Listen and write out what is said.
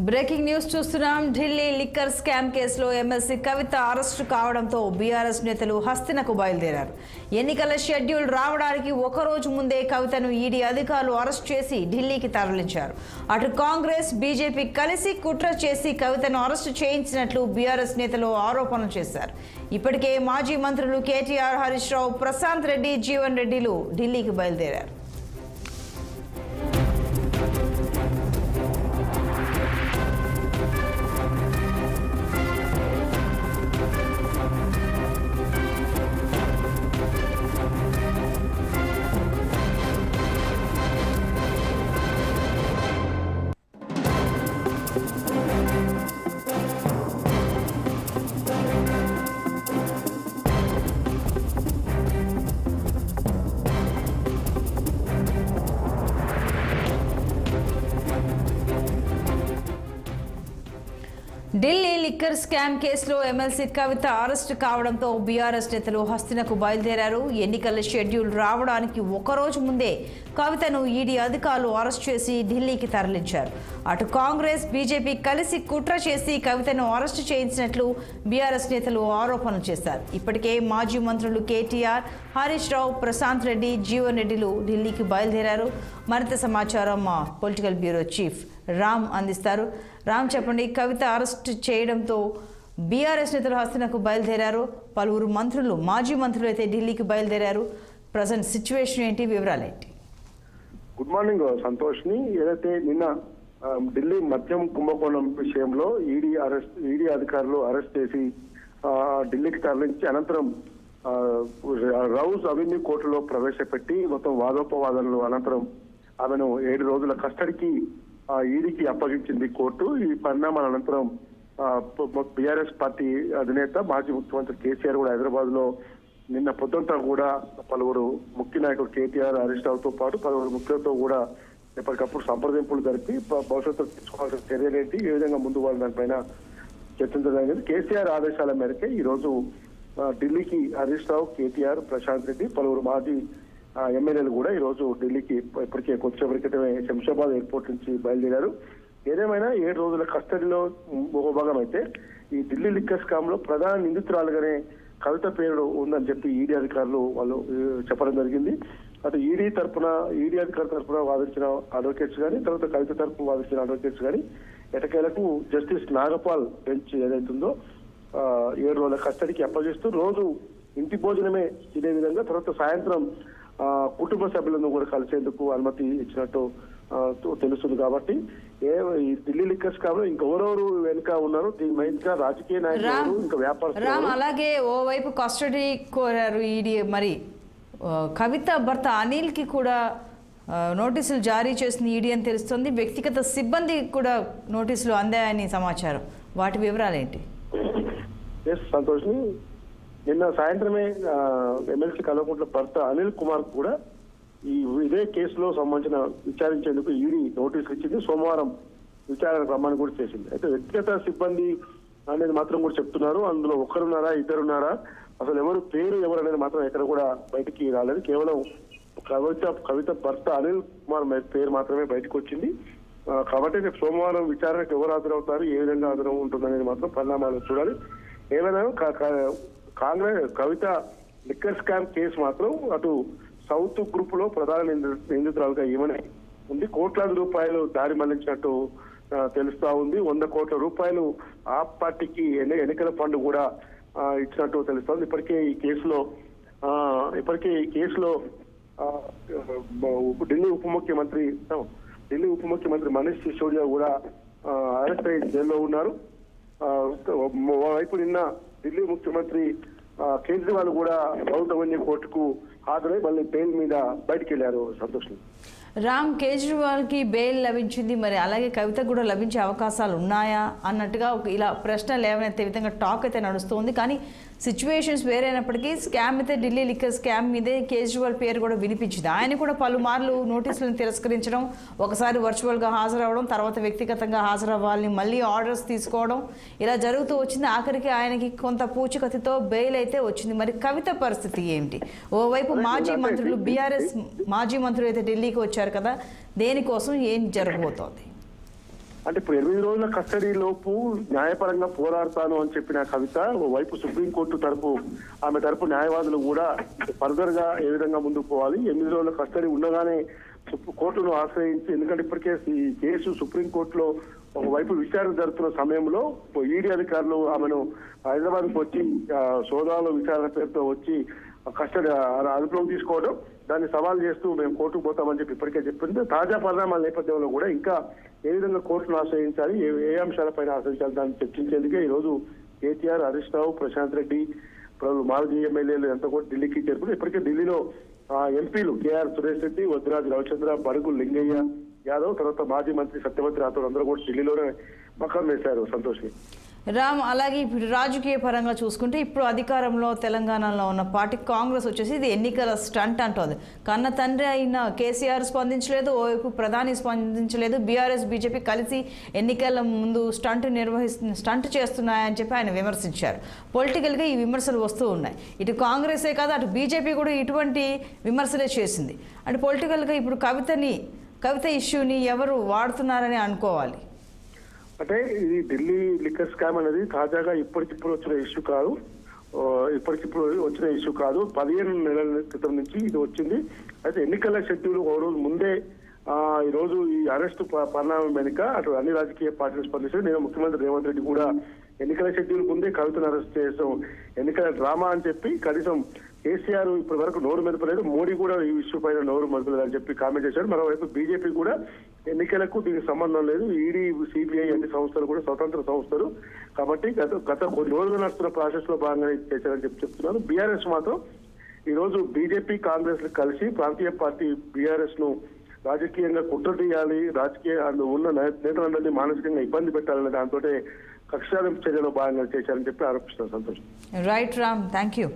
Breaking news చూస్తున్నాం. Delhi liquor scam కేసులో MLC కవిత arrest కావడంతో బీఆర్ఎస్ నేతలు హస్తినకు బయలుదేరారు. ఎన్నికల షెడ్యూల్ రావడానికి ఒకరోజు ముందే కవితను ఈడీ అధికారులు అరెస్ట్ చేసి ఢిల్లీకి తరలించారు. అటు కాంగ్రెస్, బీజేపీ కలిసి కుట్ర చేసి కవితను అరెస్టు చేయించినట్లు బీఆర్ఎస్ నేతలు ఆరోపణలు చేశారు. ఇప్పటికే మాజీ మంత్రులు కేటీఆర్, హరీష్ రావు, ప్రశాంత్ రెడ్డి, జీవన్ రెడ్డిలు ఢిల్లీకి బయలుదేరారు. ఢిల్లీ లిక్కర్ స్కామ్ కేసులో ఎమ్మెల్సీ కవిత అరెస్టు కావడంతో బీఆర్ఎస్ నేతలు హస్తినకు బయలుదేరారు. ఎన్నికల షెడ్యూల్ రావడానికి ఒకరోజు ముందే కవితను ఈడీ అధికారులు అరెస్ట్ చేసి ఢిల్లీకి తరలించారు. అటు కాంగ్రెస్, బీజేపీ కలిసి కుట్ర చేసి కవితను అరెస్టు చేయించినట్లు బీఆర్ఎస్ నేతలు ఆరోపణలు చేశారు. ఇప్పటికే మాజీ మంత్రులు కేటీఆర్, హరీష్ రావు, ప్రశాంత్ రెడ్డి, జీవన్ రెడ్డిలు ఢిల్లీకి బయలుదేరారు. మరింత సమాచారం మా పొలిటికల్ బ్యూరో చీఫ్ రామ్ అందిస్తారు. రామ్, చెప్పండి. కవిత అరెస్ట్ చేయడంతో బీఆర్ఎస్ నేతలు హస్తినకు బయలుదేరారు. పలువురు మంత్రులు, మాజీ మంత్రులు అయితే ఢిల్లీకి బయలుదేరారు. ప్రజెంట్ సిచ్యువేషన్ ఏంటి, వివరాలు ఏంటి? గుడ్ మార్నింగ్ సంతోష్ని. ఏదైతే నిన్న ఢిల్లీ మద్యం కుంభకోణం విషయంలో ఈడీ అధికారులు అరెస్ట్ చేసి ఢిల్లీకి తరలించి అనంతరం రౌజ్ అవెన్యూ కోర్టులో ప్రవేశపెట్టి మొత్తం వాదోపవాదనలు అనంతరం ఆమెను 7 రోజుల కస్టడీకి ఈడీకి అప్పగించింది కోర్టు. ఈ పరిణామాల అనంతరం బీఆర్ఎస్ పార్టీ అధినేత మాజీ ముఖ్యమంత్రి కేసీఆర్ కూడా హైదరాబాద్ లో నిన్న పొద్దుంతా కూడా పలువురు ముఖ్య నాయకుడు కేటీఆర్, హరీష్ రావుతో పాటు పలువురు ముఖ్యులతో కూడా ఎప్పటికప్పుడు సంప్రదింపులు జరిపి భవిష్యత్తులో తీసుకోవాల్సిన చర్యలేంటి, ఏ విధంగా ముందు వాళ్ళ దానిపైన చర్చించడం జరిగింది. కేసీఆర్ ఆదేశాల మేరకే ఈ రోజు ఢిల్లీకి హరీష్ రావు, కేటీఆర్, ప్రశాంత్ రెడ్డి, పలువురు మాజీ ఎమ్మెల్యేలు కూడా ఈ రోజు ఢిల్లీకి ఇప్పటికే కొద్దిసేపటి క్రితమే శంషాబాద్ ఎయిర్పోర్ట్ నుంచి బయలుదేరారు. ఏదేమైనా 7 రోజుల కస్టడీలో ఒక భాగం అయితే ఈ ఢిల్లీ లిక్కర్ స్కామ్ లో ప్రధాన నిందితురాలుగానే కవిత పేరు ఉందని చెప్పి ఈడీ అధికారులు వాళ్ళు చెప్పడం జరిగింది. అటు ఈడీ అధికారుల తరఫున వాదించిన అడ్వకేట్స్ కానీ, తర్వాత కవిత తరఫున వాదించిన అడ్వకేట్స్ కానీ ఎటకేలకు జస్టిస్ నాగపాల్ బెంచ్ ఏదైతుందో 7 రోజుల కస్టడీకి అప్పగిస్తూ రోజు ఇంటి భోజనమే ఇదే విధంగా, తర్వాత సాయంత్రం కుటుంబ సభ్యులను కూడా కలిసేందుకు అనుమతి ఇచ్చినట్టు తెలుస్తుంది. కాబట్టి ఈ ఢిల్లీ లిక్కర్ స్కామ్ లో ఇంకెవరెవరు వెనుక ఉన్నారు, దీని వెనుక రాజకీయ నాయకులు, ఇంకా వ్యాపారస్తులు. అలాగే ఓవైపు కస్టడీ కోరారు ఈడీ. మరి కవిత భర్త అనిల్ కి కూడా నోటీసులు జారీ చేసింది ఈడీ అని తెలుస్తుంది. వ్యక్తిగత సిబ్బంది కూడా నోటీసులు అందాయని సమాచారం. వాటి వివరాలు ఏంటి? సంతోష్ని, నిన్న సాయంత్రమే ఎమ్మెల్సీ కల్వకుంట్ల భర్త అనిల్ కుమార్ కూడా ఇదే కేసులో సంబంధించిన విచారించేందుకు ఈడీ నోటీసులు ఇచ్చింది. సోమవారం విచారణకు రమ్మని కూడా చేసింది. అయితే వ్యక్తిగత సిబ్బంది అనేది మాత్రం కూడా చెప్తున్నారు. అందులో ఒకరున్నారా, ఇద్దరున్నారా, అసలు ఎవరు అనేది మాత్రం ఎక్కడ కూడా బయటికి రాలేదు. కేవలం కవిత భర్త అనిల్ కుమార్ పేరు మాత్రమే బయటకు వచ్చింది. కాబట్టి రేపు సోమవారం విచారణకు ఎవరు హాజరవుతారు, ఏ విధంగా హాజరు ఉంటుందనేది మాత్రం పరిణామాలు చూడాలి. ఏమైనా కవిత లిక్కర్ స్కామ్ కేసు మాత్రం అటు సౌత్ గ్రూప్ లో ప్రధాన నిందితురాలుగా ఏమని ఉంది. కోట్లాది రూపాయలు దారి మళ్లించినట్టు తెలుస్తా ఉంది. 100 కోట్ల రూపాయలు ఆ పార్టీకి ఎన్నికల ఫండ్ కూడా ఇచ్చినట్టు తెలుస్తా ఉంది. ఇప్పటికే ఈ కేసులో ఢిల్లీ ఉప ముఖ్యమంత్రి మనీష్ సిసోడియా కూడా అరెస్ట్ అయ్యి జైల్లో ఉన్నారు. వైపు నిన్న ఢిల్లీ ముఖ్యమంత్రి కేజ్రీవాల్ కూడా రౌజ్ అవెన్యూ కోర్టుకు హాజరై మళ్ళీ బెయిల్ మీద బయటికి వెళ్లారు. సంతోష్ రామ్, కేజ్రీవాల్ కి బెయిల్ లభించింది, మరి అలాగే కవిత కూడా లభించే అవకాశాలు ఉన్నాయా అన్నట్టుగా ఇలా ప్రశ్న లేవనెత్తే విధంగా టాక్ అయితే నడుస్తుంది. కానీ సిచ్యువేషన్స్ వేరైనప్పటికీ స్కామ్ అయితే ఢిల్లీ లిక్కర్ స్కామ్ మీదే కేజ్రీవాల్ పేరు కూడా వినిపించింది. ఆయన కూడా పలుమార్లు నోటీసులను తిరస్కరించడం, ఒకసారి వర్చువల్గా హాజరవడం, తర్వాత వ్యక్తిగతంగా హాజరవ్వాలని మళ్ళీ ఆర్డర్స్ తీసుకోవడం ఇలా జరుగుతూ వచ్చింది. ఆఖరికి ఆయనకి కొంత పూచికత్తుతో బెయిల్ అయితే వచ్చింది. మరి కవిత పరిస్థితి ఏమిటి? ఓవైపు మాజీ మంత్రులు, బీఆర్ఎస్ మాజీ మంత్రులు అయితే ఢిల్లీకి వచ్చారు కదా, దేనికోసం ఏం జరగబోతోంది? అంటే ఇప్పుడు 8 రోజుల కస్టడీ లోపు న్యాయపరంగా పోరాడతాను అని చెప్పిన కవిత ఓవైపు సుప్రీంకోర్టు తరపు ఆమె తరపు న్యాయవాదులు కూడా ఫర్దర్ గా ఏ విధంగా ముందుకు పోవాలి, 8 రోజుల కస్టడీ ఉండగానే కోర్టును ఆశ్రయించి, ఎందుకంటే ఇప్పటికే ఈ కేసు సుప్రీంకోర్టులో ఒకవైపు విచారణ జరుగుతున్న సమయంలో ఈడీ అధికారులు ఆమెను హైదరాబాద్కు వచ్చి సోదాలో విచారణ పేరుతో వచ్చి కస్టడీ అదుపులోకి తీసుకోవడం, దాన్ని సవాల్ చేస్తూ మేము కోర్టుకు పోతామని చెప్పి ఇప్పటికే చెప్పింది. తాజా పరిణామాల నేపథ్యంలో కూడా ఇంకా ఏ విధంగా కోర్టును ఆశ్రయించాలి, ఏ అంశాలపైన ఆశ్రయించాలి దాన్ని చర్చించేందుకే ఈ రోజు కేటీఆర్, హరీష్ రావు, ప్రశాంత్ రెడ్డి, మాజీ ఎమ్మెల్యేలు ఎంత కూడా ఢిల్లీకి చేరుకుని ఇప్పటికే ఢిల్లీలో ఎంపీలు కేఆర్ సురేష్ రెడ్డి, వద్దిరాజు రవిచంద్ర, బడుగు లింగయ్య యాదవ్, తర్వాత మాజీ మంత్రి సత్యవతి రాథోడ్ అందరూ కూడా ఢిల్లీలోనే మకాం వేశారు. సంతోషి రామ్, అలాగే ఇప్పుడు రాజకీయ పరంగా చూసుకుంటే ఇప్పుడు అధికారంలో తెలంగాణలో ఉన్న పార్టీ కాంగ్రెస్ వచ్చేసి ఇది ఎన్నికల స్టంట్ అంటోంది. కన్న తండ్రి అయిన కేసీఆర్ స్పందించలేదు, ఓవైపు ప్రధాని స్పందించలేదు, బీఆర్ఎస్ బీజేపీ కలిసి ఎన్నికల ముందు స్టంట్ చేస్తున్నాయని చెప్పి ఆయన విమర్శించారు. పొలిటికల్గా ఈ విమర్శలు వస్తూ ఉన్నాయి. ఇటు కాంగ్రెసే కాదు అటు బీజేపీ కూడా ఇటువంటి విమర్శలే చేసింది. అంటే పొలిటికల్గా ఇప్పుడు కవిత ఇష్యూని ఎవరు వాడుతున్నారని అనుకోవాలి. అంటే ఇది ఢిల్లీ లిక్కర్ స్కామ్ అనేది తాజాగా ఇప్పటికిప్పుడు వచ్చిన ఇష్యూ కాదు, 15 నెలల క్రితం నుంచి ఇది వచ్చింది. అయితే ఎన్నికల షెడ్యూల్ ఒక రోజు ముందే ఈ రోజు ఈ అరెస్టు పరిణామం వెనుక అటు అన్ని రాజకీయ పార్టీలు స్పందించారు. నేను ముఖ్యమంత్రి రేవంత్ రెడ్డి కూడా ఎన్నికల షెడ్యూల్ ముందే కవితను అరెస్ట్ చేసాం, ఎన్నికల డ్రామా అని చెప్పి కనీసం కేసీఆర్ ఇప్పటి వరకు నోరు మెదపలేదు, మోడీ కూడా ఈ ఇష్యూ పైన నోరు మెదపలేదు అని చెప్పి కామెంట్ చేశారు. మరోవైపు బీజేపీ కూడా ఎన్నికలకు దీనికి సంబంధం లేదు, ఈడీ, సిబిఐ అన్ని సంస్థలు కూడా స్వతంత్ర సంస్థలు కాబట్టి గత కొన్ని రోజులు నడుస్తున్న ప్రాసెస్ లో భాగంగా చేశారని చెప్తున్నారు. బీఆర్ఎస్ మాత్రం ఈ రోజు బీజేపీ, కాంగ్రెస్ కలిసి ప్రాంతీయ పార్టీ బీఆర్ఎస్ ను రాజకీయంగా కుట్ర తీయాలి, ఉన్న నేతలందరినీ మానసికంగా ఇబ్బంది పెట్టాలనే దాంతో కక్షాదింపు చర్యలో భాగంగా చేశారని చెప్పి ఆరోపిస్తున్నారు. సంతోషం. Right Ram, thank you.